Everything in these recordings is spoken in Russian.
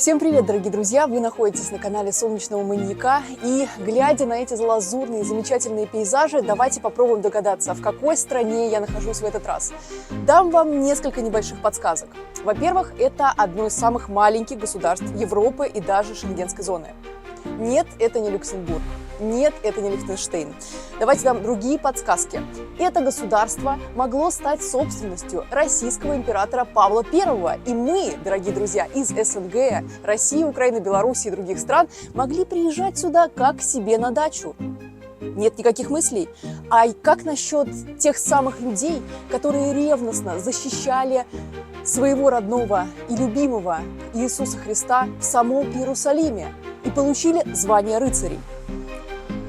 Всем привет, дорогие друзья! Вы находитесь на канале Солнечного Маньяка. И, глядя на эти лазурные, замечательные пейзажи, давайте попробуем догадаться, в какой стране я нахожусь в этот раз. Дам вам несколько небольших подсказок. Во-первых, это одно из самых маленьких государств Европы и даже Шенгенской зоны. Нет, это не Люксембург. Нет, это не Лихтенштейн. Давайте дам другие подсказки. Это государство могло стать собственностью российского императора Павла I. И мы, дорогие друзья, из СНГ, России, Украины, Беларуси и других стран могли приезжать сюда как к себе на дачу. Нет никаких мыслей. А как насчет тех самых людей, которые ревностно защищали своего родного и любимого Иисуса Христа в самом Иерусалиме и получили звание рыцарей?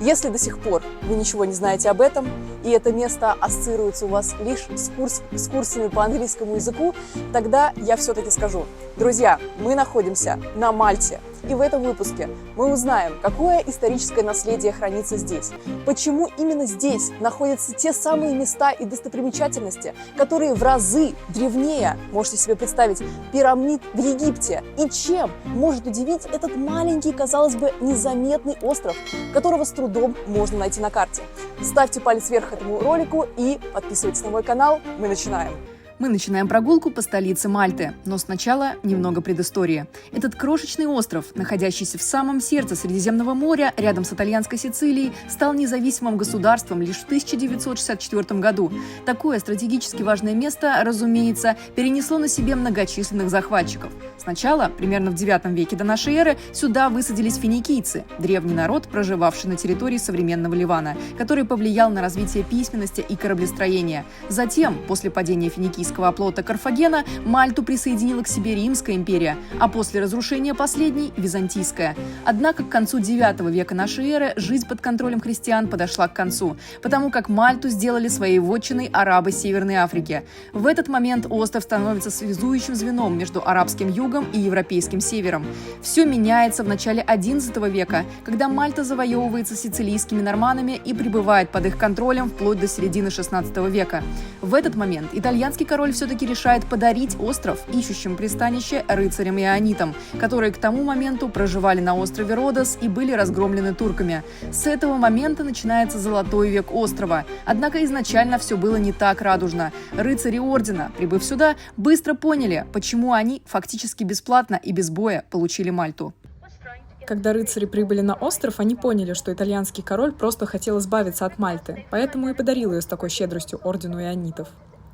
Если до сих пор вы ничего не знаете об этом, и это место ассоциируется у вас лишь с курсами по английскому языку, тогда я все-таки скажу. Друзья, мы находимся на Мальте. И в этом выпуске мы узнаем, какое историческое наследие хранится здесь, почему именно здесь находятся те самые места и достопримечательности, которые в разы древнее, можете себе представить, пирамид в Египте, и чем может удивить этот маленький, казалось бы, незаметный остров, которого с трудом можно найти на карте. Ставьте палец вверх этому ролику и подписывайтесь на мой канал. Мы начинаем! Мы начинаем прогулку по столице Мальты, но сначала немного предыстории. Этот крошечный остров, находящийся в самом сердце Средиземного моря, рядом с итальянской Сицилией, стал независимым государством лишь в 1964 году. Такое стратегически важное место, разумеется, перенесло на себе многочисленных захватчиков. Сначала, примерно в IX веке до нашей эры, сюда высадились финикийцы, древний народ, проживавший на территории современного Ливана, который повлиял на развитие письменности и кораблестроения. Затем, после падения финикийского оплота Карфагена, Мальту присоединила к себе Римская империя, а после разрушения последней – Византийская. Однако к концу IX века нашей эры жизнь под контролем христиан подошла к концу, потому как Мальту сделали своей вотчиной арабы Северной Африки. В этот момент остров становится связующим звеном между арабским югом и европейским севером. Все меняется в начале XI века, когда Мальта завоевывается сицилийскими норманнами и пребывает под их контролем вплоть до середины XVI века. В этот момент итальянский король все-таки решает подарить остров ищущим пристанище рыцарям-ионитам, которые к тому моменту проживали на острове Родос и были разгромлены турками. С этого момента начинается золотой век острова. Однако изначально все было не так радужно. Рыцари ордена, прибыв сюда, быстро поняли, почему они фактически бесплатно и без боя получили Мальту. Когда рыцари прибыли на остров, они поняли, что итальянский король просто хотел избавиться от Мальты, поэтому и подарил ее с такой щедростью ордену ионитов.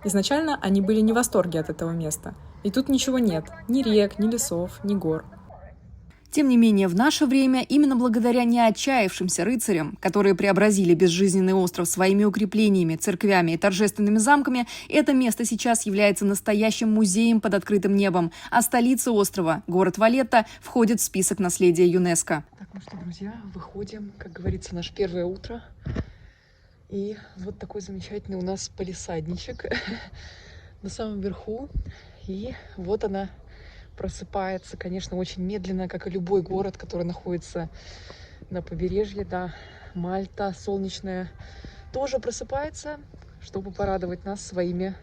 Изначально они были не в восторге от этого места. И тут ничего нет. Ни рек, ни лесов, ни гор. Тем не менее, в наше время, именно благодаря неотчаявшимся рыцарям, которые преобразили безжизненный остров своими укреплениями, церквями и торжественными замками, это место сейчас является настоящим музеем под открытым небом, а столица острова, город Валетта, входит в список наследия ЮНЕСКО. Так, ну что, друзья, выходим, как говорится, наше первое утро. И вот такой замечательный у нас палисадничек на самом верху. И вот она просыпается, конечно, очень медленно, как и любой город, который находится на побережье. Да, Мальта солнечная тоже просыпается, чтобы порадовать нас своими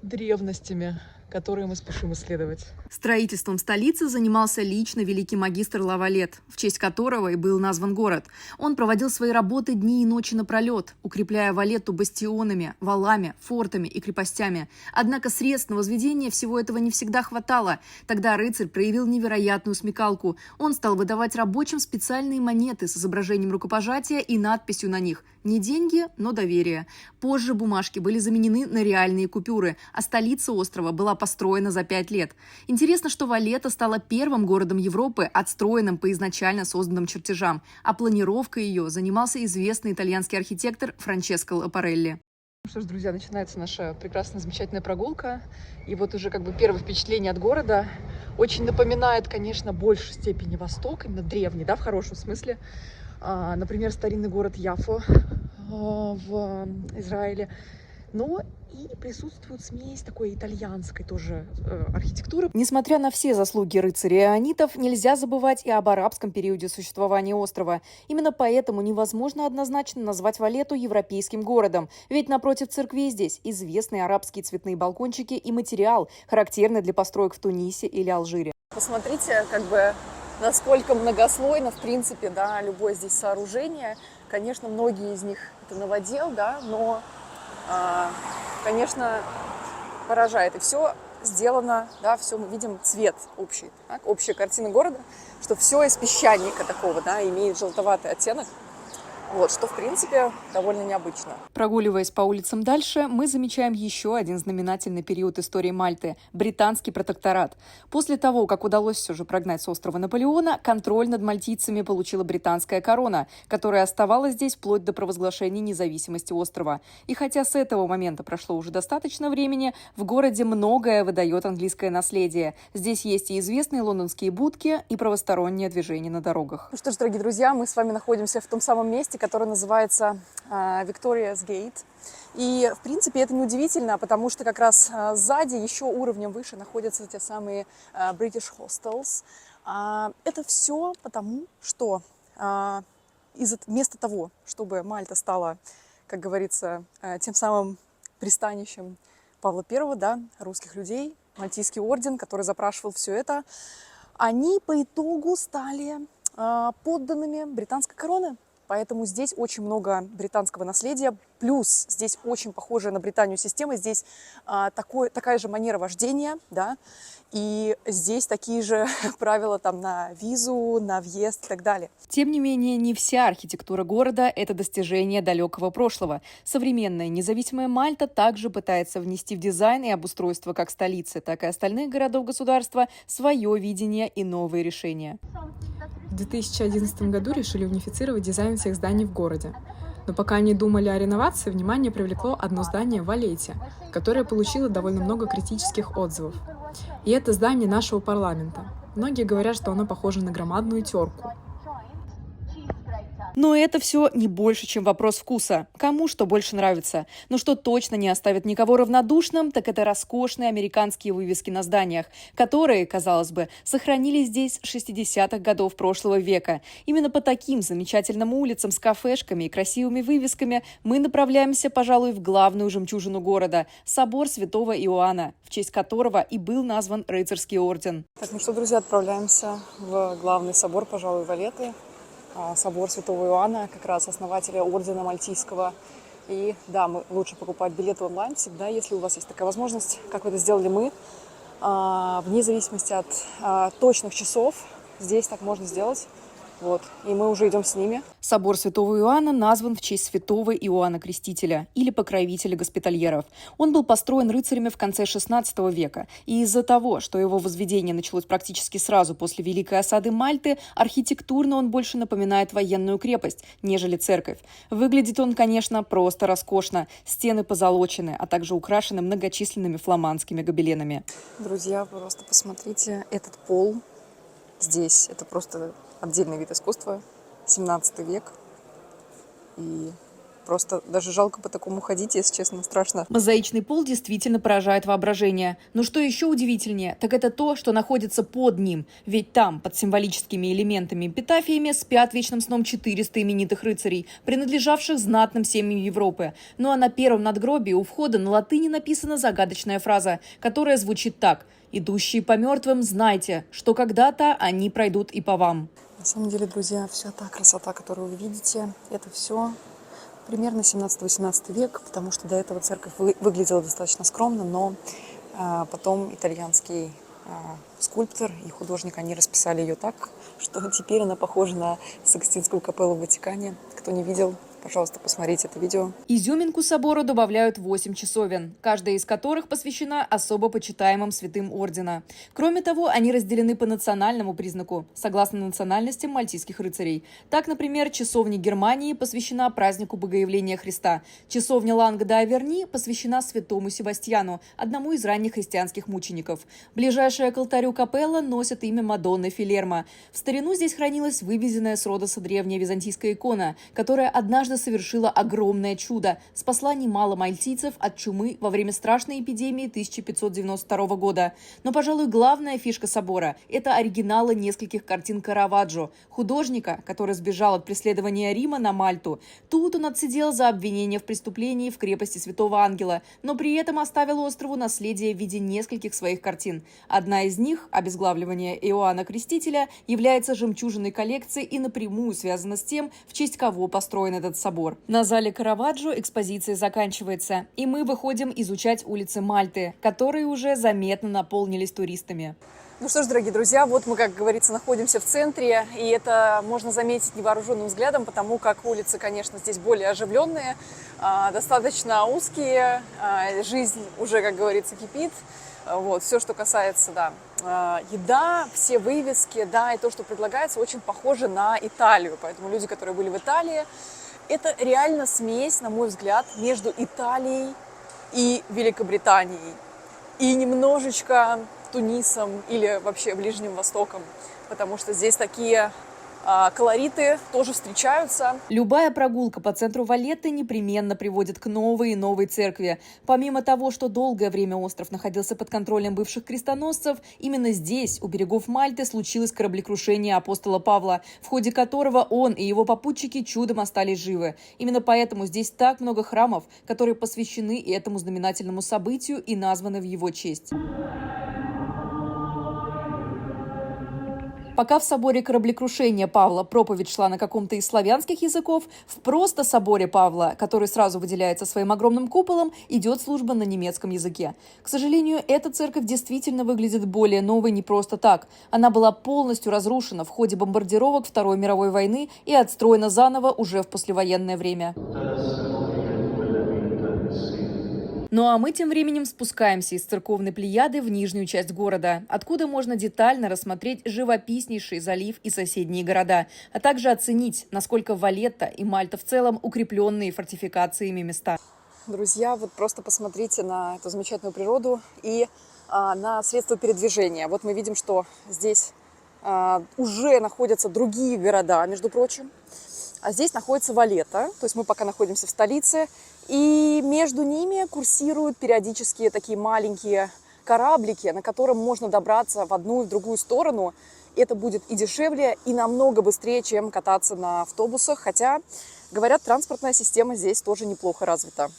древностями, которые мы спешим исследовать. Строительством столицы занимался лично великий магистр Лавалет, в честь которого и был назван город. Он проводил свои работы дни и ночи напролет, укрепляя Валетту бастионами, валами, фортами и крепостями. Однако средств на возведение всего этого не всегда хватало. Тогда рыцарь проявил невероятную смекалку. Он стал выдавать рабочим специальные монеты с изображением рукопожатия и надписью на них «Не деньги, но доверие». Позже бумажки были заменены на реальные купюры, а столица острова была построена за 5 лет. Интересно, что Валетта стала первым городом Европы, отстроенным по изначально созданным чертежам, а планировкой ее занимался известный итальянский архитектор Франческо Лапарелли. Ну что ж, друзья, начинается наша прекрасная, замечательная прогулка. И вот уже как бы первое впечатление от города очень напоминает, конечно, в большей степени Восток, именно древний, да, в хорошем смысле. Например, старинный город Яффо в Израиле. Но и присутствует смесь такой итальянской тоже архитектуры. Несмотря на все заслуги рыцарей и ионитов, нельзя забывать и об арабском периоде существования острова. Именно поэтому невозможно однозначно назвать Валетту европейским городом. Ведь напротив церквей здесь известные арабские цветные балкончики и материал, характерный для построек в Тунисе или Алжире. посмотрите, как бы, насколько многослойно, в принципе, да, любое здесь сооружение. Конечно, многие из них это новодел, да, но, конечно, поражает. И все сделано, да, все мы видим цвет общий, так, общая картина города, что все из песчаника такого, да, имеет желтоватый оттенок. Вот, что, в принципе, довольно необычно. Прогуливаясь по улицам дальше, мы замечаем еще один знаменательный период истории Мальты – британский протекторат. После того, как удалось все же прогнать с острова Наполеона, контроль над мальтийцами получила британская корона, которая оставалась здесь вплоть до провозглашения независимости острова. И хотя с этого момента прошло уже достаточно времени, в городе многое выдает английское наследие. Здесь есть и известные лондонские будки, и правостороннее движение на дорогах. Ну что ж, дорогие друзья, мы с вами находимся в том самом месте, которое называется Victoria's Gate. И, в принципе, это неудивительно, потому что как раз сзади, еще уровнем выше, находятся те самые British Hostels. Это все потому, что вместо того, чтобы Мальта стала, как говорится, тем самым пристанищем Павла I, да, русских людей, Мальтийский орден, который запрашивал все это, они по итогу стали подданными британской короны. Поэтому здесь очень много британского наследия, плюс здесь очень похожая на Британию система, здесь такая же манера вождения, да, и здесь такие же правила там на визу, на въезд и так далее. Тем не менее, не вся архитектура города – это достижение далекого прошлого. Современная независимая Мальта также пытается внести в дизайн и обустройство как столицы, так и остальных городов государства свое видение и новые решения. В 2011 году решили унифицировать дизайн всех зданий в городе. Но пока они думали о реновации, внимание привлекло одно здание в Валетте, которое получило довольно много критических отзывов. И это здание нашего парламента. Многие говорят, что оно похоже на громадную терку. Но это все не больше, чем вопрос вкуса. Кому что больше нравится. Но что точно не оставит никого равнодушным, так это роскошные американские вывески на зданиях, которые, казалось бы, сохранились здесь с 60-х годов прошлого века. Именно по таким замечательным улицам с кафешками и красивыми вывесками мы направляемся, пожалуй, в главную жемчужину города – собор Святого Иоанна, в честь которого и был назван рыцарский орден. Так, ну что, друзья, отправляемся в главный собор, пожалуй, Валетты. Собор Святого Иоанна, как раз основателя ордена Мальтийского. И да, лучше покупать билеты онлайн всегда, если у вас есть такая возможность, как это сделали мы. Вне зависимости от точных часов здесь так можно сделать. Вот. И мы уже идем с ними. Собор Святого Иоанна назван в честь святого Иоанна Крестителя или покровителя госпитальеров. Он был построен рыцарями в конце XVI века. И из-за того, что его возведение началось практически сразу после Великой осады Мальты, архитектурно он больше напоминает военную крепость, нежели церковь. Выглядит он, конечно, просто роскошно. Стены позолочены, а также украшены многочисленными фламандскими гобеленами. Друзья, просто посмотрите, этот пол здесь, это просто отдельный вид искусства, 17 век. И просто даже жалко по такому ходить, если честно, страшно. Мозаичный пол действительно поражает воображение. Но что еще удивительнее, так это то, что находится под ним. Ведь там, под символическими элементами и эпитафиями, спят вечным сном 400 именитых рыцарей, принадлежавших знатным семьям Европы. Ну а на первом надгробии у входа на латыни написана загадочная фраза, которая звучит так: «Идущие по мертвым, знайте, что когда-то они пройдут и по вам». На самом деле, друзья, вся та красота, которую вы видите, это все примерно 17-18 век, потому что до этого церковь выглядела достаточно скромно, но потом итальянский скульптор и художник, они расписали ее так, что теперь она похожа на Сикстинскую капеллу в Ватикане. Кто не видел, пожалуйста, посмотрите это видео. Изюминку собору добавляют 8 часовен, каждая из которых посвящена особо почитаемым святым ордена. Кроме того, они разделены по национальному признаку, согласно национальностям мальтийских рыцарей. Так, например, часовня Германии посвящена празднику Богоявления Христа. Часовня Ланго-де-Аверни посвящена святому Себастьяну, одному из ранних христианских мучеников. Ближайшая к алтарю капелла носит имя Мадонны Филермо. В старину здесь хранилась вывезенная с Родоса древняя византийская икона, которая однажды совершила огромное чудо, спасла немало мальтийцев от чумы во время страшной эпидемии 1592 года. Но, пожалуй, главная фишка собора – это оригиналы нескольких картин Караваджо, художника, который сбежал от преследования Рима на Мальту. Тут он отсидел за обвинение в преступлении в крепости Святого Ангела, но при этом оставил острову наследие в виде нескольких своих картин. Одна из них, обезглавливание Иоанна Крестителя, является жемчужиной коллекции и напрямую связана с тем, в честь кого построен этот собор. На зале Караваджо экспозиция заканчивается, и мы выходим изучать улицы Мальты, которые уже заметно наполнились туристами. Ну что ж, дорогие друзья, вот мы, как говорится, находимся в центре, и это можно заметить невооруженным взглядом, потому как улицы, конечно, здесь более оживленные, достаточно узкие, жизнь уже, как говорится, кипит. Вот, все, что касается, еда, все вывески, и то, что предлагается, очень похоже на Италию. Поэтому люди, которые были в Италии, это реально смесь, на мой взгляд, между Италией и Великобританией. И немножечко Тунисом или вообще Ближним Востоком. Потому что здесь такие колориты тоже встречаются. Любая прогулка по центру Валетты непременно приводит к новой и новой церкви. Помимо того, что долгое время остров находился под контролем бывших крестоносцев, именно здесь, у берегов Мальты, случилось кораблекрушение апостола Павла, в ходе которого он и его попутчики чудом остались живы. Именно поэтому здесь так много храмов, которые посвящены этому знаменательному событию и названы в его честь. Пока в соборе кораблекрушения Павла проповедь шла на каком-то из славянских языков, в просто соборе Павла, который сразу выделяется своим огромным куполом, идет служба на немецком языке. К сожалению, эта церковь действительно выглядит более новой не просто так. Она была полностью разрушена в ходе бомбардировок Второй мировой войны и отстроена заново уже в послевоенное время. Ну а мы тем временем спускаемся из церковной Плеяды в нижнюю часть города, откуда можно детально рассмотреть живописнейший залив и соседние города, а также оценить, насколько Валетта и Мальта в целом укрепленные фортификациями места. Друзья, вот просто посмотрите на эту замечательную природу и на средства передвижения. Вот мы видим, что здесь уже находятся другие города, между прочим. А здесь находится Валетта, то есть мы пока находимся в столице, и между ними курсируют периодически такие маленькие кораблики, на котором можно добраться в одну и в другую сторону. Это будет и дешевле, и намного быстрее, чем кататься на автобусах, хотя, говорят, транспортная система здесь тоже неплохо развита.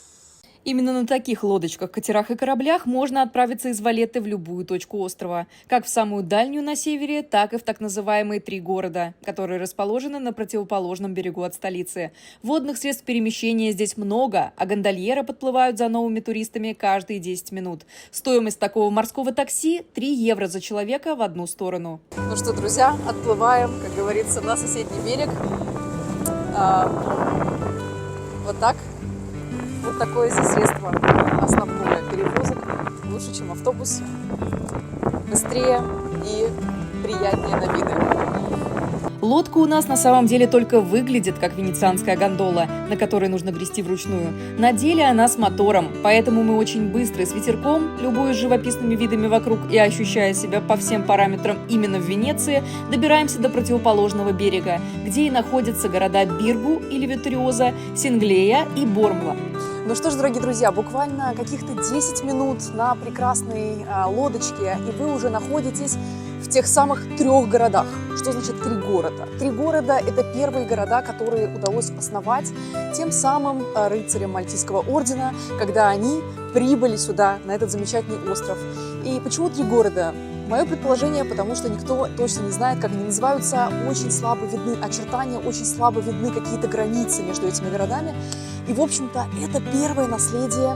Именно на таких лодочках, катерах и кораблях можно отправиться из Валетты в любую точку острова, как в самую дальнюю на севере, так и в так называемые 3 города, которые расположены на противоположном берегу от столицы. Водных средств перемещения здесь много, а гондольеры подплывают за новыми туристами каждые 10 минут. Стоимость такого морского такси – 3 евро за человека в одну сторону. Ну что, друзья, отплываем, как говорится, на соседний берег. Вот так. Вот такое здесь средство основное перевозок. Лучше, чем автобус. Быстрее и приятнее на виды. Лодка у нас на самом деле только выглядит как венецианская гондола, на которой нужно грести вручную. На деле она с мотором, поэтому мы очень быстро с ветерком, любуясь живописными видами вокруг и ощущая себя по всем параметрам именно в Венеции, добираемся до противоположного берега, где и находятся города Биргу или Витториоза, Синглея и Бормла. Ну что ж, дорогие друзья, буквально каких-то 10 минут на прекрасной лодочке, и вы уже находитесь в тех самых 3 городах. Что значит 3 города? 3 города – это первые города, которые удалось основать тем самым рыцарям Мальтийского ордена, когда они прибыли сюда, на этот замечательный остров. И почему 3 города? Мое предположение, потому что никто точно не знает, как они называются, очень слабо видны очертания, очень слабо видны какие-то границы между этими городами. И, в общем-то, это первое наследие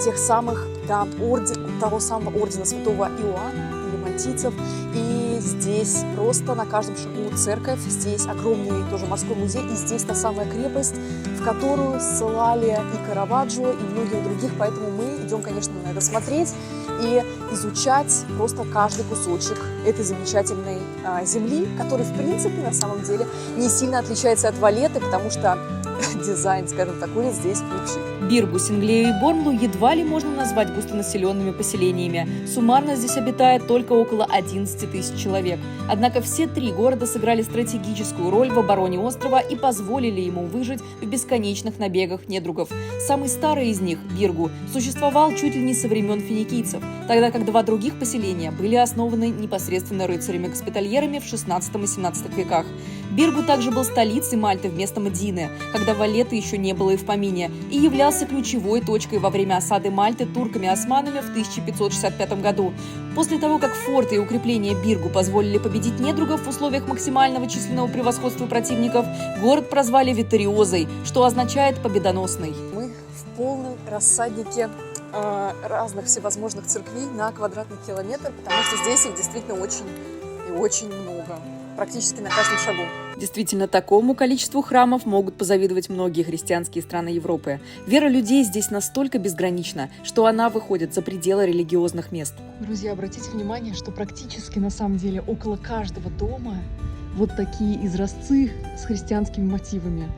тех самых, того самого ордена святого Иоанна или мальтийцев. И здесь просто на каждом шагу церковь, здесь огромный тоже морской музей, и здесь та самая крепость, в которую ссылали и Караваджо, и многих других. Поэтому мы идем, конечно, на это смотреть и изучать просто каждый кусочек этой замечательной земли, который, в принципе, на самом деле не сильно отличается от Валетты, потому что дизайн, скажем так, улиц здесь лучший. Биргу, Синглею и Бормлу едва ли можно назвать густонаселенными поселениями. Суммарно здесь обитает только около 11 тысяч человек. Однако все три города сыграли стратегическую роль в обороне острова и позволили ему выжить в бесконечных набегах недругов. Самый старый из них, Биргу, существовал чуть ли не со времен финикийцев, тогда как два других поселения были основаны непосредственно рыцарями-госпитальерами в XVI и XVII веках. Биргу также был столицей Мальты вместо Мдины, когда Валетты еще не было и в помине, и являлся ключевой точкой во время осады Мальты турками-османами в 1565 году. После того, как форты и укрепления Биргу позволили победить недругов в условиях максимального численного превосходства противников, город прозвали Витариозой, что означает «победоносный». Мы в полном рассаднике разных всевозможных церквей на квадратный километр, потому что здесь их действительно очень и очень много, практически на каждом шагу. Действительно, такому количеству храмов могут позавидовать многие христианские страны Европы. Вера людей здесь настолько безгранична, что она выходит за пределы религиозных мест. Друзья, обратите внимание, что практически на самом деле около каждого дома вот такие изразцы с христианскими мотивами.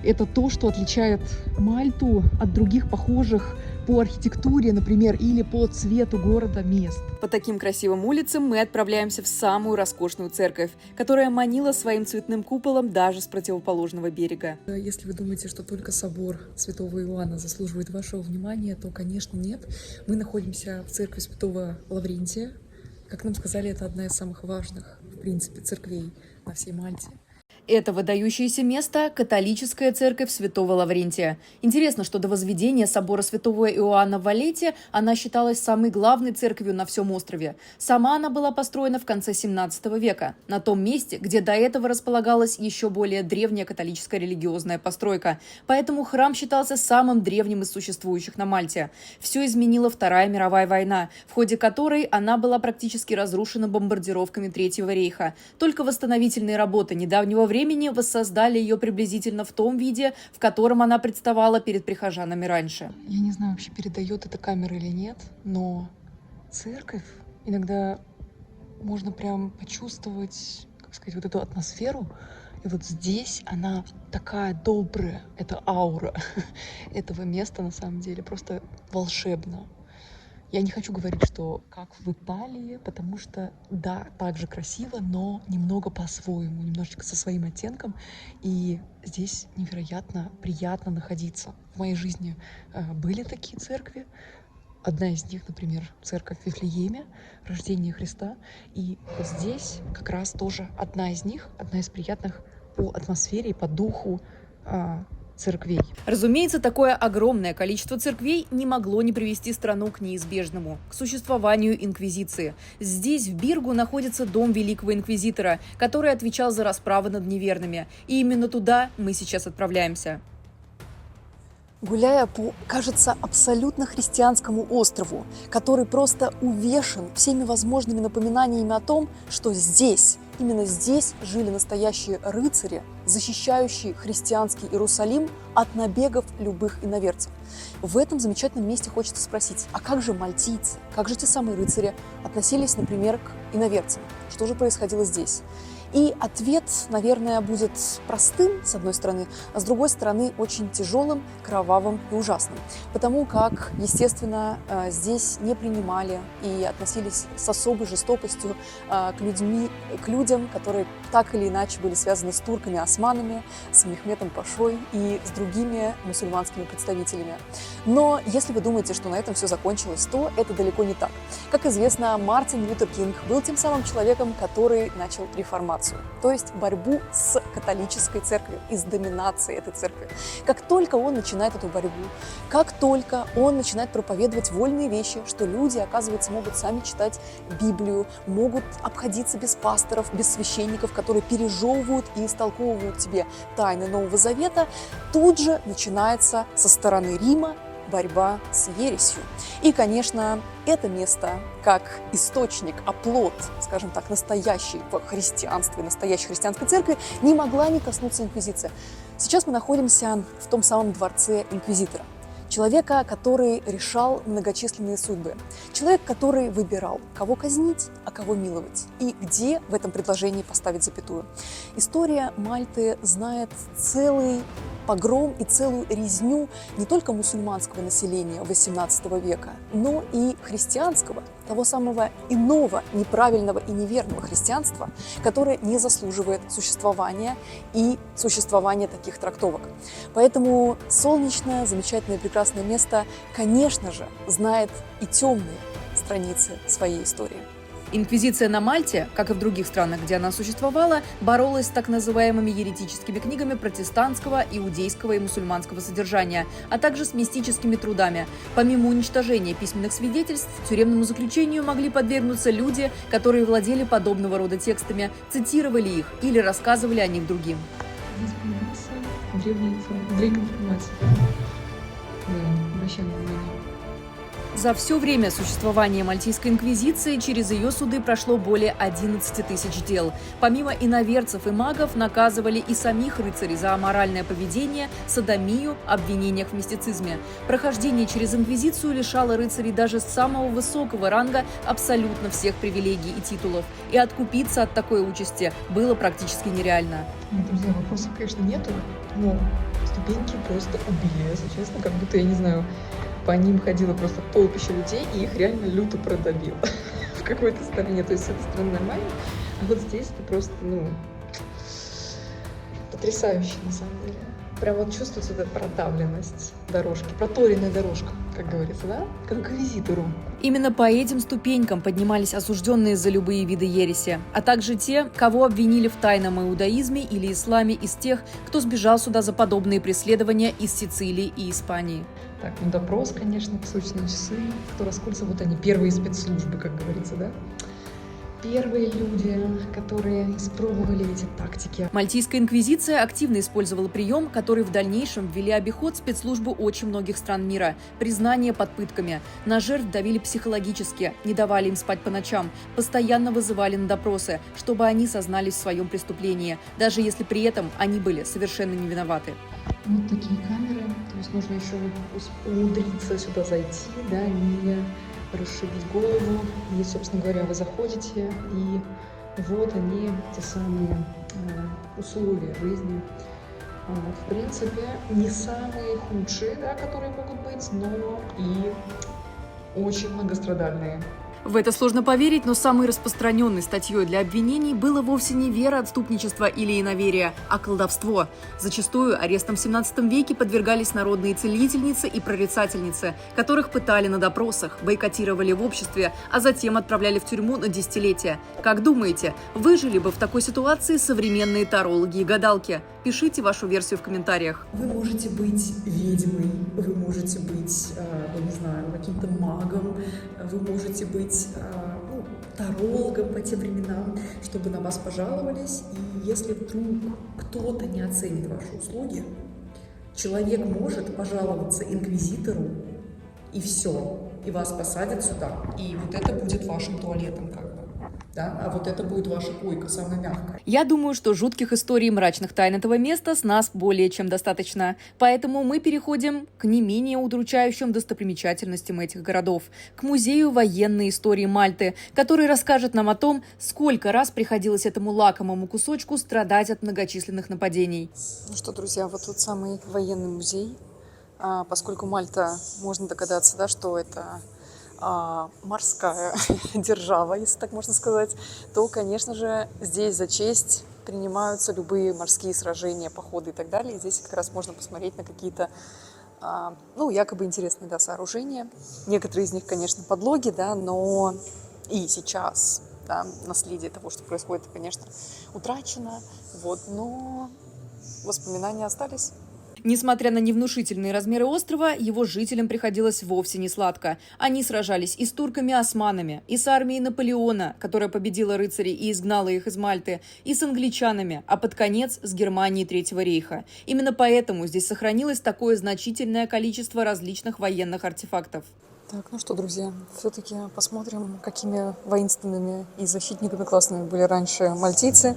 Это то, что отличает Мальту от других похожих по архитектуре, например, или по цвету города мест. По таким красивым улицам мы отправляемся в самую роскошную церковь, которая манила своим цветным куполом даже с противоположного берега. Если вы думаете, что только собор Святого Иоанна заслуживает вашего внимания, то, конечно, нет. Мы находимся в церкви Святого Лаврентия. Как нам сказали, это одна из самых важных, в принципе, церквей на всей Мальте. Это выдающееся место – католическая церковь Святого Лаврентия. Интересно, что до возведения собора Святого Иоанна в Валетте она считалась самой главной церковью на всем острове. Сама она была построена в конце 17 века, на том месте, где до этого располагалась еще более древняя католическая религиозная постройка. Поэтому храм считался самым древним из существующих на Мальте. Все изменила Вторая мировая война, в ходе которой она была практически разрушена бомбардировками Третьего рейха. Только восстановительные работы недавнего времени воссоздали ее приблизительно в том виде, в котором она представала перед прихожанами раньше. Я не знаю, вообще передает эта камера или нет, но церковь иногда можно прям почувствовать, как сказать, вот эту атмосферу. И вот здесь она такая добрая, это аура этого места на самом деле просто волшебно. Я не хочу говорить, что как в Италии, потому что, да, также красиво, но немного по-своему, немножечко со своим оттенком. И здесь невероятно приятно находиться. В моей жизни были такие церкви. Одна из них, например, церковь в Вифлееме, рождение Христа. И вот здесь как раз тоже одна из них, одна из приятных по атмосфере и по духу церквей. Разумеется, такое огромное количество церквей не могло не привести страну к неизбежному, к существованию инквизиции. Здесь, в Биргу, находится дом великого инквизитора, который отвечал за расправы над неверными. И именно туда мы сейчас отправляемся. Гуляя по, кажется, абсолютно христианскому острову, который просто увешан всеми возможными напоминаниями о том, что здесь, именно здесь жили настоящие рыцари, защищающие христианский Иерусалим от набегов любых иноверцев. В этом замечательном месте хочется спросить, а как же мальтийцы, как же те самые рыцари относились, например, к иноверцам? Что же происходило здесь? И ответ, наверное, будет простым, с одной стороны, а с другой стороны, очень тяжелым, кровавым и ужасным. Потому как, естественно, здесь не принимали и относились с особой жестокостью к людям, которые так или иначе были связаны с турками, османами, с Мехметом Пашой и с другими мусульманскими представителями. Но если вы думаете, что на этом все закончилось, то это далеко не так. Как известно, Мартин Лютер Кинг был тем самым человеком, который начал реформацию. То есть борьбу с католической церковью и с доминацией этой церкви. Как только он начинает эту борьбу, как только он начинает проповедовать вольные вещи, что люди, оказывается, могут сами читать Библию, могут обходиться без пасторов, без священников, которые пережевывают и истолковывают тебе тайны Нового Завета, тут же начинается со стороны Рима борьба с ересью. И, конечно, это место, как источник, оплот, скажем так, настоящей в христианстве, настоящей христианской церкви, не могла не коснуться инквизиция. Сейчас мы находимся в том самом дворце инквизитора. Человека, который решал многочисленные судьбы. Человек, который выбирал, кого казнить, а кого миловать. И где в этом предложении поставить запятую. История Мальты знает целый погром и целую резню не только мусульманского населения XVIII века, но и христианского, того самого иного, неправильного и неверного христианства, которое не заслуживает существования и существования таких трактовок. Поэтому солнечное, замечательное, прекрасное место, конечно же, знает и темные страницы своей истории. Инквизиция на Мальте, как и в других странах, где она существовала, боролась с так называемыми еретическими книгами протестантского, иудейского и мусульманского содержания, а также с мистическими трудами. Помимо уничтожения письменных свидетельств, тюремному заключению могли подвергнуться люди, которые владели подобного рода текстами, цитировали их или рассказывали о них другим. Древняя информация. Да, обращаем внимание. За все время существования Мальтийской инквизиции через ее суды прошло более 11 тысяч дел. Помимо иноверцев и магов, наказывали и самих рыцарей за аморальное поведение, содомию, обвинениях в мистицизме. Прохождение через инквизицию лишало рыцарей даже самого высокого ранга абсолютно всех привилегий и титулов. И откупиться от такой участи было практически нереально. Друзья, вопросов, конечно, нету, но ступеньки просто убили, если честно, как будто, я не знаю, по ним ходило просто толпище людей, и их реально люто продавило в какой-то стороне. То есть с этой стороны нормально, а вот здесь это просто, потрясающе на самом деле. Прям вот чувствуется эта продавленность дорожки, проторенная дорожка, как говорится, да? Как инквизитору. Именно по этим ступенькам поднимались осужденные за любые виды ереси, а также те, кого обвинили в тайном иудаизме или исламе из тех, кто сбежал сюда за подобные преследования из Сицилии и Испании. Так, допрос, конечно, песочные часы, кто раскольца, вот они, первые спецслужбы, как говорится, да? Первые люди, которые испробовали эти тактики. Мальтийская инквизиция активно использовала прием, который в дальнейшем ввели обиход спецслужбы очень многих стран мира – признание под пытками. На жертв давили психологически, не давали им спать по ночам, постоянно вызывали на допросы, чтобы они сознались в своем преступлении, даже если при этом они были совершенно не виноваты. Вот такие камеры, то есть нужно еще умудриться сюда зайти, да, не расшибить голову. И, собственно говоря, вы заходите, и вот они, те самые условия жизни. В принципе, не самые худшие, да, которые могут быть, но и очень многострадальные. В это сложно поверить, но самой распространенной статьей для обвинений было вовсе не вероотступничество или иноверие, а колдовство. Зачастую арестом в 17 веке подвергались народные целительницы и прорицательницы, которых пытали на допросах, бойкотировали в обществе, а затем отправляли в тюрьму на десятилетия. Как думаете, выжили бы в такой ситуации современные тарологи и гадалки? Пишите вашу версию в комментариях. Вы можете быть ведьмой, вы можете быть, я не знаю, каким-то магом, вы можете быть тарологом по тем временам, чтобы на вас пожаловались. И если вдруг кто-то не оценит ваши услуги, человек может пожаловаться инквизитору, и все, и вас посадят сюда. И вот это будет вашим туалетом, как бы. Да? А вот это будет ваша койка, самая мягкая. Я думаю, что жутких историй и мрачных тайн этого места с нас более чем достаточно. Поэтому мы переходим к не менее удручающим достопримечательностям этих городов, к музею военной истории Мальты, который расскажет нам о том, сколько раз приходилось этому лакомому кусочку страдать от многочисленных нападений. Ну что, друзья, вот тут самый военный музей. Поскольку Мальта, можно догадаться, да, что это морская держава, если так можно сказать, то, конечно же, здесь за честь принимаются любые морские сражения, походы и так далее. И здесь как раз можно посмотреть на какие-то, якобы интересные, да, сооружения. Некоторые из них, конечно, подлоги, да, но и сейчас, да, наследие того, что происходит, конечно, утрачено, вот, но воспоминания остались. Несмотря на невнушительные размеры острова, его жителям приходилось вовсе не сладко. Они сражались и с турками-османами, и с армией Наполеона, которая победила рыцарей и изгнала их из Мальты, и с англичанами, а под конец с Германией Третьего рейха. Именно поэтому здесь сохранилось такое значительное количество различных военных артефактов. Так, ну что, друзья, все-таки посмотрим, какими воинственными и защитниками классными были раньше мальтийцы.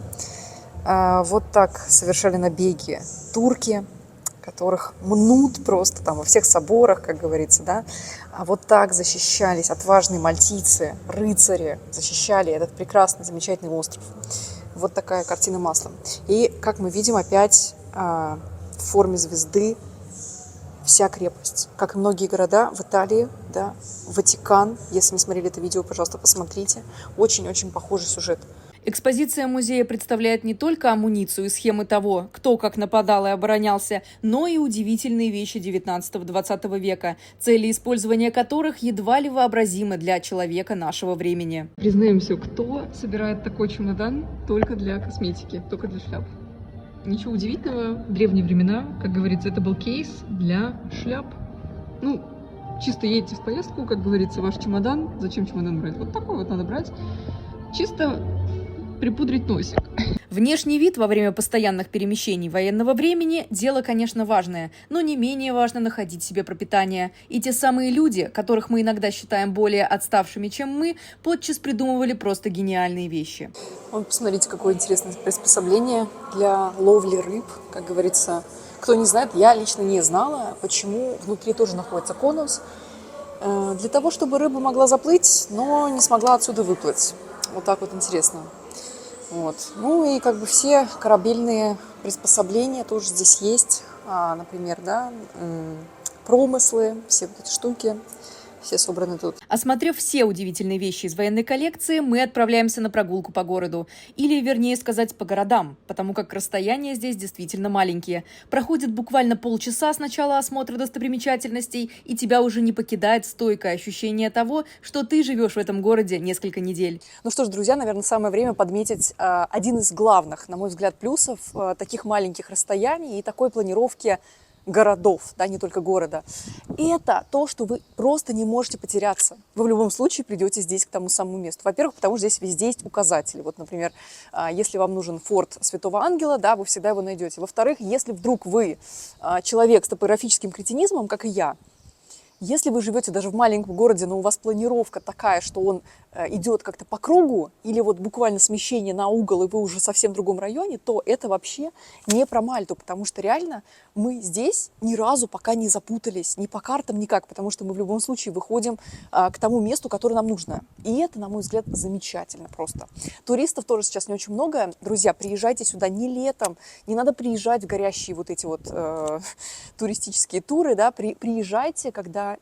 Вот так совершали набеги турки, которых мнут просто там во всех соборах, как говорится, да. А вот так защищались отважные мальтийцы, рыцари, защищали этот прекрасный, замечательный остров. Вот такая картина маслом. И, как мы видим, опять в форме звезды вся крепость. Как и многие города в Италии, да, Ватикан. Если не смотрели это видео, пожалуйста, посмотрите. Очень-очень похожий сюжет. Экспозиция музея представляет не только амуницию и схемы того, кто как нападал и оборонялся, но и удивительные вещи 19-20 века, цели использования которых едва ли вообразимы для человека нашего времени. Признаемся, кто собирает такой чемодан только для косметики, только для шляп? Ничего удивительного, в древние времена, как говорится, это был кейс для шляп. Ну, чисто едете в поездку, как говорится, ваш чемодан. Зачем чемодан брать? Вот такой вот надо брать. Чисто припудрить носик. Внешний вид во время постоянных перемещений военного времени – дело, конечно, важное, но не менее важно находить себе пропитание. И те самые люди, которых мы иногда считаем более отставшими, чем мы, подчас придумывали просто гениальные вещи. Вот посмотрите, какое интересное приспособление для ловли рыб. Как говорится, кто не знает, я лично не знала, почему внутри тоже находится конус. Для того, чтобы рыба могла заплыть, но не смогла отсюда выплыть. Вот так вот интересно. Вот. Ну и как бы все корабельные приспособления тоже здесь есть. Например, да, промыслы, все вот эти штуки, все собраны тут. Осмотрев все удивительные вещи из военной коллекции, мы отправляемся на прогулку по городу. Или, вернее сказать, по городам, потому как расстояния здесь действительно маленькие. Проходит буквально полчаса с начала осмотра достопримечательностей, и тебя уже не покидает стойкое ощущение того, что ты живешь в этом городе несколько недель. Ну что ж, друзья, наверное, самое время подметить один из главных, на мой взгляд, плюсов таких маленьких расстояний и такой планировки городов, да, не только города. И это то, что вы просто не можете потеряться. Вы в любом случае придете здесь к тому самому месту. Во-первых, потому что здесь везде есть указатели. Вот, например, если вам нужен форт Святого Ангела, да, вы всегда его найдете. Во-вторых, если вдруг вы человек с топографическим кретинизмом, как и я, если вы живете даже в маленьком городе, но у вас планировка такая, что он идет как-то по кругу, или вот буквально смещение на угол, и вы уже совсем в другом районе, то это вообще не про Мальту, потому что реально мы здесь ни разу пока не запутались, ни по картам, никак, потому что мы в любом случае выходим к тому месту, которое нам нужно. И это, на мой взгляд, замечательно просто. Туристов тоже сейчас не очень много. Друзья, приезжайте сюда не летом, не надо приезжать в горящие вот эти вот туристические туры, да, приезжайте, когда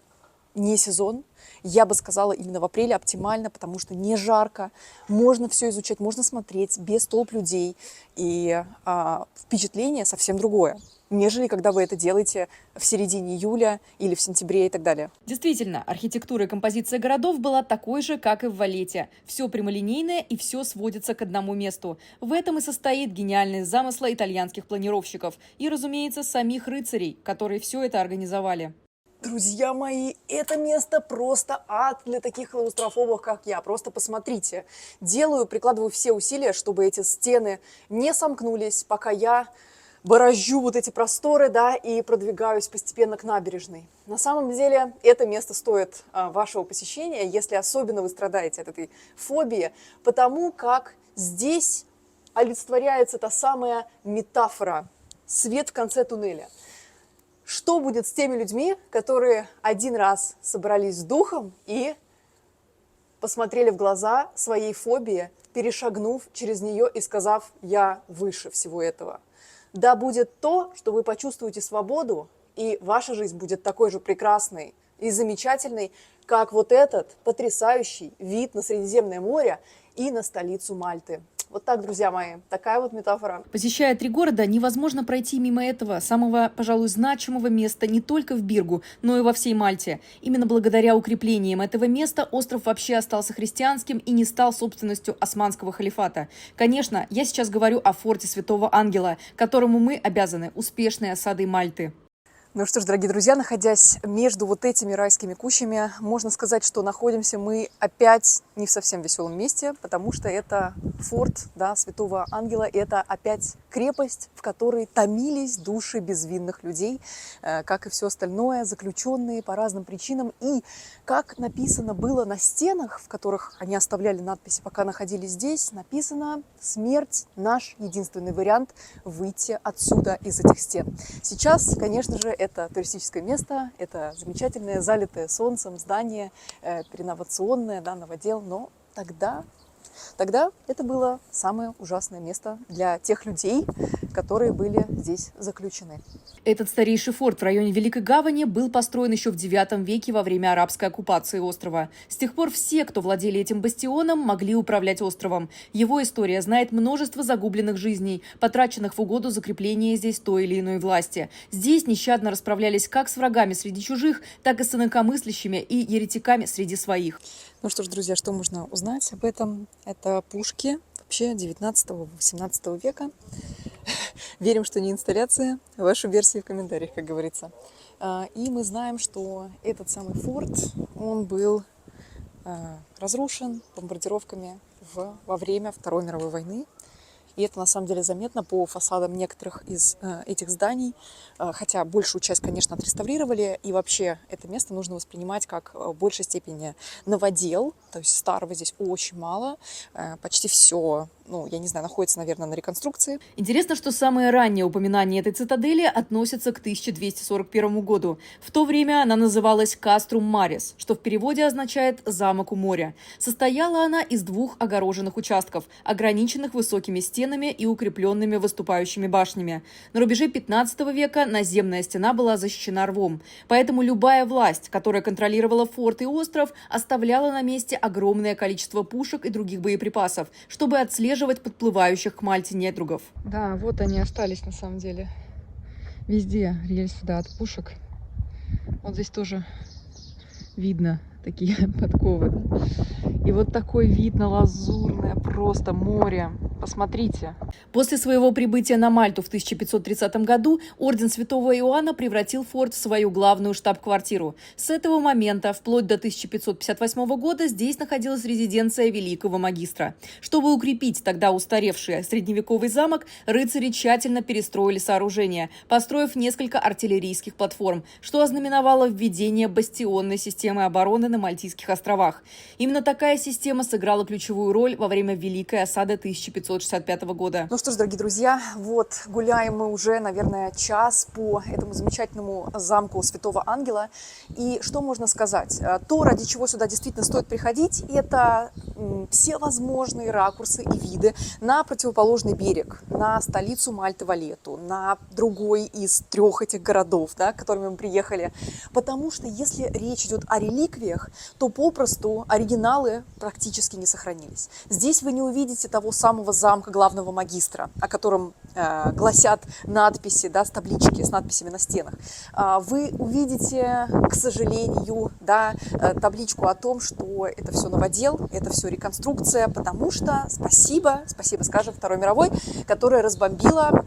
не сезон. Я бы сказала, именно в апреле оптимально, потому что не жарко, можно все изучать, можно смотреть без толп людей, и впечатление совсем другое, нежели когда вы это делаете в середине июля или в сентябре и так далее. Действительно, архитектура и композиция городов была такой же, как и в Валлете. Все прямолинейное и все сводится к одному месту. В этом и состоит гениальный замысел итальянских планировщиков и, разумеется, самих рыцарей, которые все это организовали. Друзья мои, это место просто ад для таких клаустрофобов, как я. Просто посмотрите. Прикладываю все усилия, чтобы эти стены не сомкнулись, пока я борожу вот эти просторы, да, и продвигаюсь постепенно к набережной. На самом деле, это место стоит вашего посещения, если особенно вы страдаете от этой фобии, потому как здесь олицетворяется та самая метафора «свет в конце туннеля». Что будет с теми людьми, которые один раз собрались с духом и посмотрели в глаза своей фобии, перешагнув через нее и сказав «я выше всего этого». Да будет то, что вы почувствуете свободу, и ваша жизнь будет такой же прекрасной и замечательной, как вот этот потрясающий вид на Средиземное море и на столицу Мальты. Вот так, друзья мои, такая вот метафора. Посещая 3 города, невозможно пройти мимо этого самого, пожалуй, значимого места не только в Биргу, но и во всей Мальте. Именно благодаря укреплениям этого места остров вообще остался христианским и не стал собственностью Османского халифата. Конечно, я сейчас говорю о форте Святого Ангела, которому мы обязаны успешной осадой Мальты. Ну что ж, дорогие друзья, находясь между вот этими райскими кущами, можно сказать, что находимся мы опять не в совсем веселом месте, потому что это форт, да, Святого Ангела, это опять крепость, в которой томились души безвинных людей, как и все остальное, заключенные по разным причинам. И как написано было на стенах, в которых они оставляли надписи, пока находились здесь, написано «Смерть – наш единственный вариант выйти отсюда, из этих стен». Сейчас, конечно же, это туристическое место, это замечательное, залитое солнцем здание, реновационное, да, новодел, но тогда Тогда это было самое ужасное место для тех людей, которые были здесь заключены. Этот старейший форт в районе Великой Гавани был построен еще в IX веке во время арабской оккупации острова. С тех пор все, кто владели этим бастионом, могли управлять островом. Его история знает множество загубленных жизней, потраченных в угоду закрепления здесь той или иной власти. Здесь нещадно расправлялись как с врагами среди чужих, так и с инакомыслящими и еретиками среди своих. Ну что ж, друзья, что можно узнать об этом? Это пушки вообще 19-18 века. Верим, что не инсталляция. Вашу версию в комментариях, как говорится. И мы знаем, что этот самый форт, он был разрушен бомбардировками во время Второй мировой войны. И это на самом деле заметно по фасадам некоторых из этих зданий. Хотя большую часть, конечно, отреставрировали. И вообще это место нужно воспринимать как в большей степени новодел. То есть старого здесь очень мало. Почти все, я не знаю, находится, наверное, на реконструкции. Интересно, что самые ранние упоминания этой цитадели относятся к 1241 году. В то время она называлась Каструм Марис, что в переводе означает «замок у моря». Состояла она из 2 огороженных участков, ограниченных высокими стенами и укрепленными выступающими башнями. На рубеже 15 века наземная стена была защищена рвом. Поэтому любая власть, которая контролировала форт и остров, оставляла на месте огромное количество пушек и других боеприпасов, чтобы отслеживать подплывающих к Мальте недругов. Да, вот они остались на самом деле. Везде рельсы, да, от пушек. Вот здесь тоже видно такие подковы. Да? И вот такой вид на лазурное просто море. Посмотрите. После своего прибытия на Мальту в 1530 году орден Святого Иоанна превратил форт в свою главную штаб-квартиру. С этого момента, вплоть до 1558 года, здесь находилась резиденция великого магистра. Чтобы укрепить тогда устаревший средневековый замок, рыцари тщательно перестроили сооружение, построив несколько артиллерийских платформ, что ознаменовало введение бастионной системы обороны на Мальтийских островах. Именно такая система сыграла ключевую роль во время Великой осады 1565 года. Ну что ж, дорогие друзья, вот гуляем мы уже, наверное, час по этому замечательному замку Святого Ангела. И что можно сказать? То, ради чего сюда действительно стоит приходить, это все возможные ракурсы и виды на противоположный берег, на столицу Мальты Валетту, на другой из 3 этих городов, да, к которым мы приехали. Потому что если речь идет о реликвиях, то попросту оригиналы практически не сохранились. Здесь вы не увидите того самого замка главного магистра, о котором гласят надписи, да, с таблички, с надписями на стенах. Вы увидите, к сожалению, да, табличку о том, что это все новодел, это все реконструкция, потому что спасибо, скажем, Второй мировой, которая разбомбила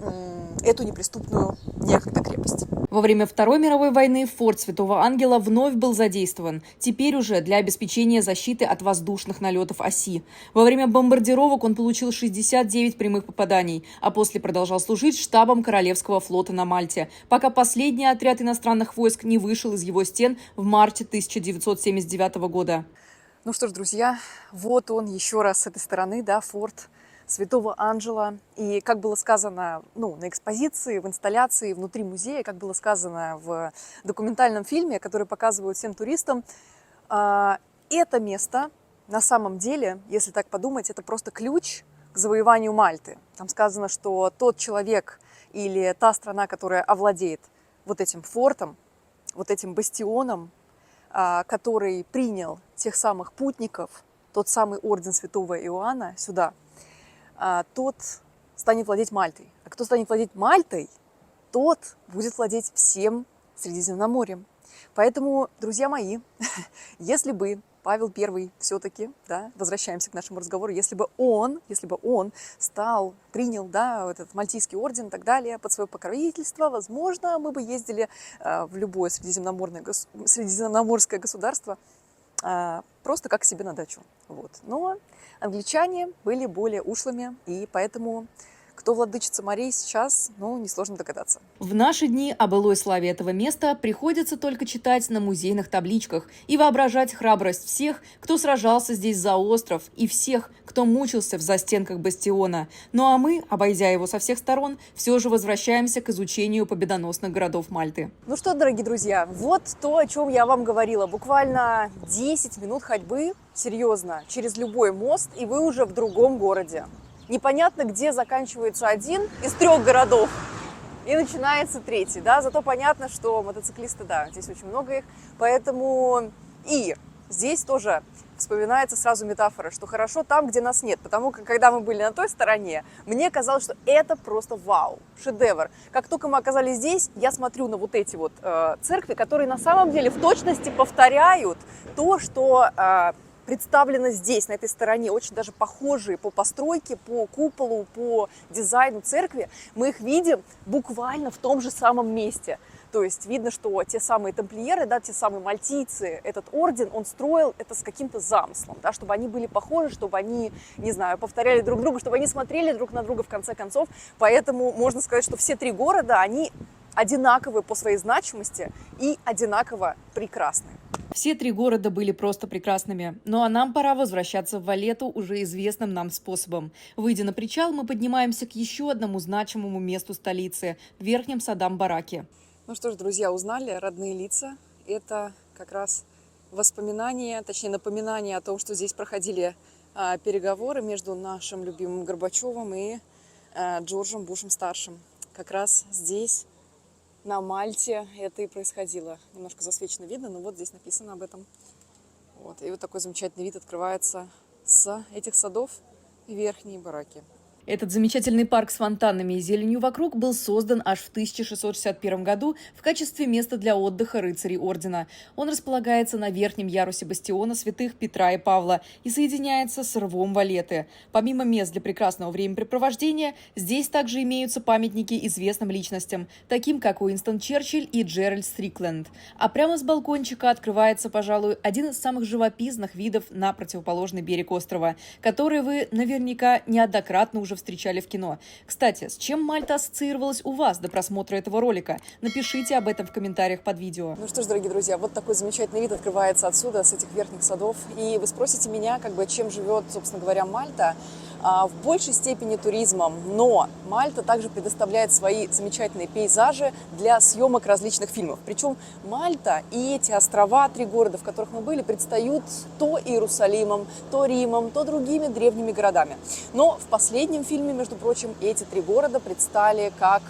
эту неприступную некогда крепость. Во время Второй мировой войны форт Святого Ангела вновь был задействован, теперь уже для обеспечения защиты от воздушных налетов оси. Во время бомбардировок он получил 69 прямых попаданий, а после продолжал служить штабом Королевского флота на Мальте, пока последний отряд иностранных войск не вышел из его стен в марте 1979 года. Ну что ж, друзья, вот он еще раз с этой стороны, да, форт Святого Анджела. И как было сказано на экспозиции, в инсталляции, внутри музея, как было сказано в документальном фильме, который показывают всем туристам, это место на самом деле, если так подумать, это просто ключ к завоеванию Мальты. Там сказано, что тот человек или та страна, которая овладеет вот этим фортом, вот этим бастионом, который принял тех самых путников, тот самый орден Святого Иоанна сюда, тот станет владеть Мальтой. А кто станет владеть Мальтой, тот будет владеть всем Средиземноморьем. Поэтому, друзья мои, если бы Павел I все-таки, да, возвращаемся к нашему разговору, если бы он принял, да, этот Мальтийский орден и так далее под свое покровительство, возможно, мы бы ездили в любое средиземноморское государство просто как к себе на дачу. Вот. Но англичане были более ушлыми, и поэтому Кто владычица морей сейчас, ну, несложно догадаться. В наши дни о былой славе этого места приходится только читать на музейных табличках и воображать храбрость всех, кто сражался здесь за остров, и всех, кто мучился в застенках бастиона. Ну а мы, обойдя его со всех сторон, все же возвращаемся к изучению победоносных городов Мальты. Ну что, дорогие друзья, вот то, о чем я вам говорила. Буквально 10 минут ходьбы, серьезно, через любой мост, и вы уже в другом городе. Непонятно, где заканчивается один из 3 городов и начинается 3, да, зато понятно, что мотоциклисты, да, здесь очень много их, поэтому и здесь тоже вспоминается сразу метафора, что хорошо там, где нас нет, потому как, когда мы были на той стороне, мне казалось, что это просто вау, шедевр. Как только мы оказались здесь, я смотрю на вот эти вот церкви, которые на самом деле в точности повторяют то, что представлено здесь, на этой стороне, очень даже похожие по постройке, по куполу, по дизайну церкви. Мы их видим буквально в том же самом месте. То есть видно, что те самые тамплиеры, да, те самые мальтийцы, этот орден, он строил это с каким-то замыслом, да, чтобы они были похожи, чтобы они, не знаю, повторяли друг друга, чтобы они смотрели друг на друга в конце концов. Поэтому можно сказать, что все 3 города, они одинаковые по своей значимости и одинаково прекрасны. Все 3 города были просто прекрасными. Ну а нам пора возвращаться в Валетту уже известным нам способом. Выйдя на причал, мы поднимаемся к еще одному значимому месту столицы – Верхнем Садам-Бараке. Ну что ж, друзья, узнали родные лица. Это как раз воспоминания, точнее напоминание о том, что здесь проходили переговоры между нашим любимым Горбачевым и Джорджем Бушем-старшим. Как раз здесь, на Мальте, это и происходило. Немножко засвечено видно, но вот здесь написано об этом. Вот. И вот такой замечательный вид открывается с этих садов Верхней Бараки. Этот замечательный парк с фонтанами и зеленью вокруг был создан аж в 1661 году в качестве места для отдыха рыцарей ордена. Он располагается на верхнем ярусе бастиона святых Петра и Павла и соединяется с рвом Валетты. Помимо мест для прекрасного времяпрепровождения, здесь также имеются памятники известным личностям, таким как Уинстон Черчилль и Джеральд Стрикленд. А прямо с балкончика открывается, пожалуй, один из самых живописных видов на противоположный берег острова, который вы наверняка неоднократно уже встречали в кино. Кстати, с чем Мальта ассоциировалась у вас до просмотра этого ролика? Напишите об этом в комментариях под видео. Ну что ж, дорогие друзья, вот такой замечательный вид открывается отсюда, с этих верхних садов. И вы спросите меня, чем живет, собственно говоря, Мальта. В большей степени туризмом, но Мальта также предоставляет свои замечательные пейзажи для съемок различных фильмов. Причем Мальта и эти острова, 3 города, в которых мы были, предстают то Иерусалимом, то Римом, то другими древними городами. Но в последнем фильме, между прочим, эти 3 города предстали как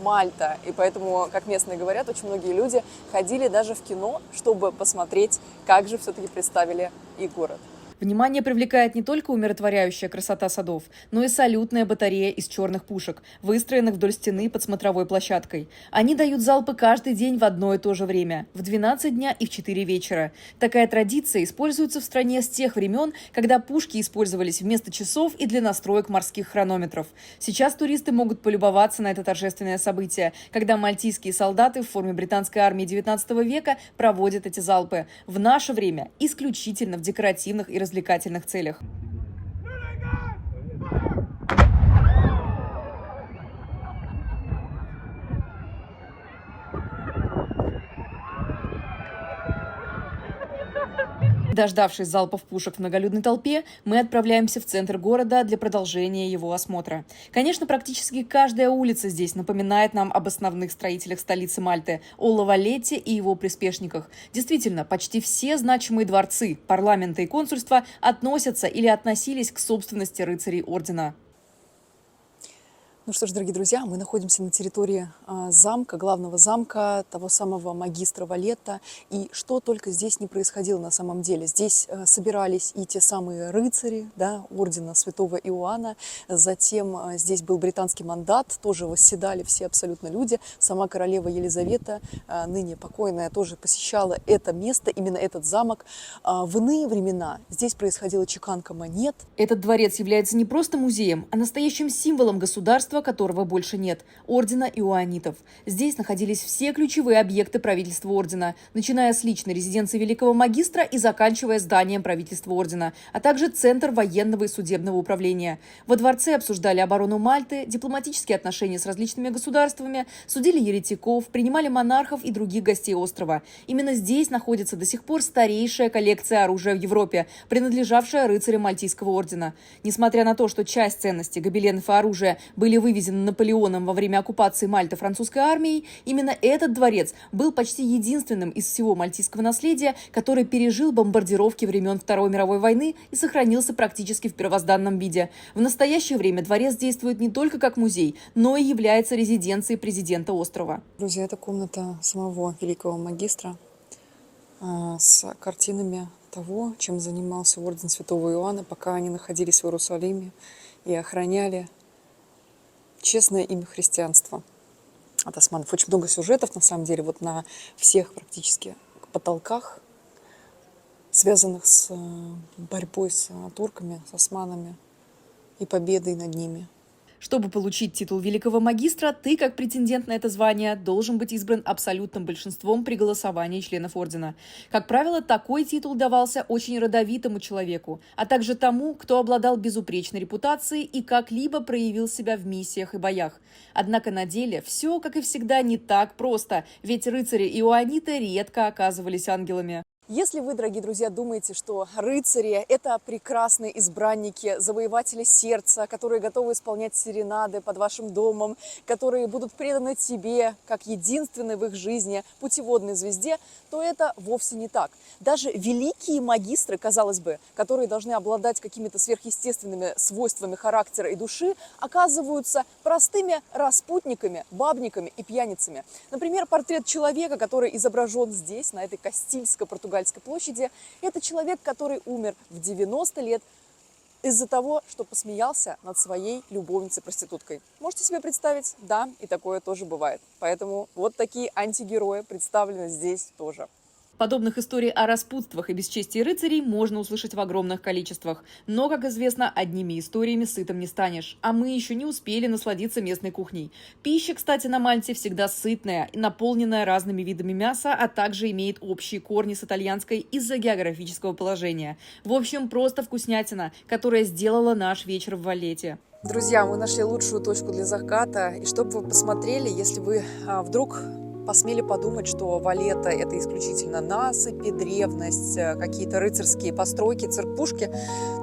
Мальта. И поэтому, как местные говорят, очень многие люди ходили даже в кино, чтобы посмотреть, как же все-таки представили и город. Внимание привлекает не только умиротворяющая красота садов, но и салютная батарея из черных пушек, выстроенных вдоль стены под смотровой площадкой. Они дают залпы каждый день в одно и то же время – в 12 дня и в 4 вечера. Такая традиция используется в стране с тех времен, когда пушки использовались вместо часов и для настроек морских хронометров. Сейчас туристы могут полюбоваться на это торжественное событие, когда мальтийские солдаты в форме британской армии XIX века проводят эти залпы. В наше время исключительно в декоративных и развлекательных целях. Дождавшись залпов пушек в многолюдной толпе, мы отправляемся в центр города для продолжения его осмотра. Конечно, практически каждая улица здесь напоминает нам об основных строителях столицы Мальты – о Ла Валетте и его приспешниках. Действительно, почти все значимые дворцы, парламенты и консульства относятся или относились к собственности рыцарей ордена. Ну что ж, дорогие друзья, мы находимся на территории замка, главного замка, того самого магистра Валетта. И что только здесь не происходило на самом деле. Здесь собирались и те самые рыцари, да, ордена святого Иоанна. Затем здесь был британский мандат, тоже восседали все абсолютно люди. Сама королева Елизавета, ныне покойная, тоже посещала это место, именно этот замок. В иные времена здесь происходила чеканка монет. Этот дворец является не просто музеем, а настоящим символом государства государства, которого больше нет – ордена иоаннитов. Здесь находились все ключевые объекты правительства ордена, начиная с личной резиденции великого магистра и заканчивая зданием правительства ордена, а также центр военного и судебного управления. Во дворце обсуждали оборону Мальты, дипломатические отношения с различными государствами, судили еретиков, принимали монархов и других гостей острова. Именно здесь находится до сих пор старейшая коллекция оружия в Европе, принадлежавшая рыцарям Мальтийского ордена. Несмотря на то, что часть ценностей, гобеленов и оружия были вывезены Наполеоном во время оккупации Мальты французской армией, именно этот дворец был почти единственным из всего мальтийского наследия, который пережил бомбардировки времен Второй мировой войны и сохранился практически в первозданном виде. В настоящее время дворец действует не только как музей, но и является резиденцией президента острова. Друзья, это комната самого великого магистра с картинами того, чем занимался орден Святого Иоанна, пока они находились в Иерусалиме и охраняли честное имя христианства от османов. Очень много сюжетов, на самом деле, вот на всех практически потолках, связанных с борьбой с турками, с османами и победой над ними. Чтобы получить титул великого магистра, ты, как претендент на это звание, должен быть избран абсолютным большинством при голосовании членов ордена. Как правило, такой титул давался очень родовитому человеку, а также тому, кто обладал безупречной репутацией и как-либо проявил себя в миссиях и боях. Однако на деле все, как и всегда, не так просто, ведь рыцари-иоанниты редко оказывались ангелами. Если вы, дорогие друзья, думаете, что рыцари – это прекрасные избранники, завоеватели сердца, которые готовы исполнять серенады под вашим домом, которые будут преданы тебе, как единственной в их жизни путеводной звезде, то это вовсе не так. Даже великие магистры, казалось бы, которые должны обладать какими-то сверхъестественными свойствами характера и души, оказываются простыми распутниками, бабниками и пьяницами. Например, портрет человека, который изображен здесь, на этой Кастильско-Португальской площади, это человек, который умер в 90 лет из-за того, что посмеялся над своей любовницей-проституткой. Можете себе представить? Да, и такое тоже бывает. Поэтому вот такие антигерои представлены здесь тоже. Подобных историй о распутствах и бесчестии рыцарей можно услышать в огромных количествах. Но, как известно, одними историями сытым не станешь. А мы еще не успели насладиться местной кухней. Пища, кстати, на Мальте всегда сытная и наполненная разными видами мяса, а также имеет общие корни с итальянской из-за географического положения. В общем, просто вкуснятина, которая сделала наш вечер в Валлете. Друзья, мы нашли лучшую точку для заката. И чтобы вы посмотрели, если вы вдруг посмели подумать, что Валлета – это исключительно насыпи, древность, какие-то рыцарские постройки, церквушки,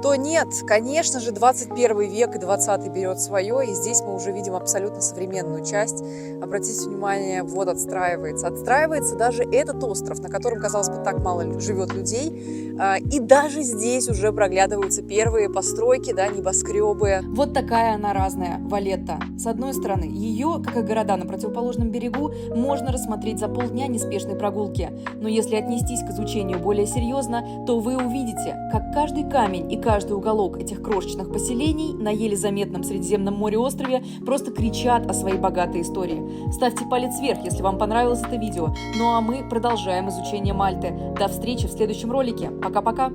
то нет, конечно же, 21 век и 20 берет свое, и здесь мы уже видим абсолютно современную часть. Обратите внимание, вот отстраивается. Отстраивается даже этот остров, на котором, казалось бы, так мало живет людей, и даже здесь уже проглядываются первые постройки, да, небоскребы. Вот такая она разная, Валлета. С одной стороны, ее, как и города на противоположном берегу, можно рассмотреть за полдня неспешной прогулки. Но если отнестись к изучению более серьезно, то вы увидите, как каждый камень и каждый уголок этих крошечных поселений на еле заметном Средиземном море острове просто кричат о своей богатой истории. Ставьте палец вверх, если вам понравилось это видео. Ну а мы продолжаем изучение Мальты. До встречи в следующем ролике. Пока-пока!